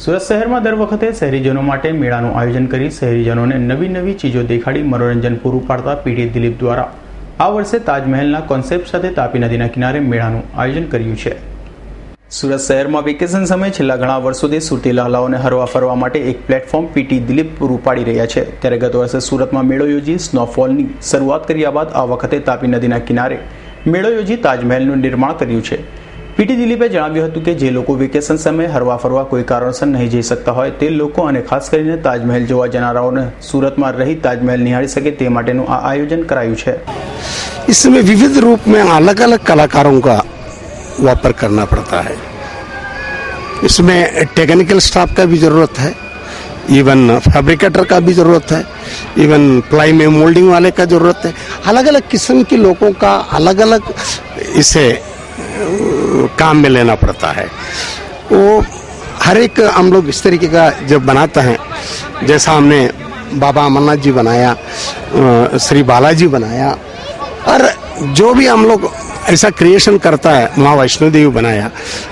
સુરત શહેરમાં દર વખતે શહેરીજનો માટે મેળાનું આયોજન કરી શહેરીજનોને નવી ચીજો દેખાડી મનોરંજન પૂરું પાડતા પીટી દિલીપ દ્વારા આ વર્ષે તાજમહેલના કોન્સેપ્ટ સાથે તાપી નદીના કિનારે મેળાનું આયોજન કર્યું છે। સુરત શહેરમાં વેકેશન સમયે છેલ્લા ઘણા વર્ષોથી સુરતી લાલાઓને હરવા ફરવા માટે એક પ્લેટફોર્મ પીટી દિલીપ પૂરું પાડી રહ્યા છે। ત્યારે ગત વર્ષે સુરતમાં મેળો યોજી સ્નોફોલની શરૂઆત કર્યા બાદ આ વખતે તાપી નદીના કિનારે મેળો યોજી તાજમહેલનું નિર્માણ કર્યું છે। પીટી દિલીપે જણાવ્યું હતું કે જે લોકો વેકેશન સમયે હરવા ફરવા કોઈ કારણસર નહીં જઈ શકતા હોય તે લોકો અને ખાસ કરીને તાજમહેલ જોવા જનારાઓને સુરતમાં રહી તાજમહેલ નિહાળી શકે તે માટેનું આ આયોજન કરાયું છે। इसमें विविध रूप में अलग अलग कलाकारों का वापर करना पड़ता है। इसमें टेक्निकल स्टाफ का भी ज़रूरत है, इवन फैब्रिकेटर का भी ज़रूरत है, इवन प्लाई में मोल्डिंग वाले का ज़रूरत है। अलग अलग किस्म के लोगों का अलग अलग इसे काम में लेना पड़ता है। वो हर एक हम लोग इस तरीके का जब बनाते हैं, जैसा हमने बाबा अमरनाथ जी बनाया, श्री बालाजी बनाया, और जो भी हम लोग ऐसा क्रिएशन करता है, माँ वैष्णो देवी बनाया,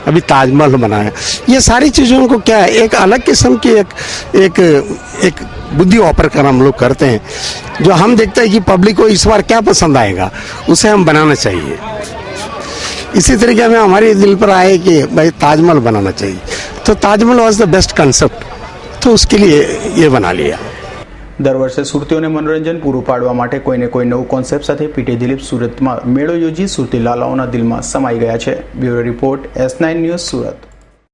अभी ताजमहल बनाया, ये सारी चीज़ों को क्या है एक अलग किस्म की एक बुद्धि ऑपर कर हम लोग करते हैं, जो हम देखते हैं कि पब्लिक को इस बार क्या पसंद आएगा उसे हम बनाना चाहिए। इसी तरीके में हमारे दिल पर आए कि भाई ताजमहल बनाना चाहिए, तो Taj Mahal was the best concept, तो उसके लिए ये बना लिया। દર વર્ષે સુરતીઓને મનોરંજન પૂરું પાડવા માટે કોઈને કોઈ નવું કોન્સેપ્ટ સાથે પીટી દિલીપ સુરતમાં મેળો યોજી સુરતી લાલાઓના દિલમાં સમાઈ ગયા છે। Bureau report S9 news Surat.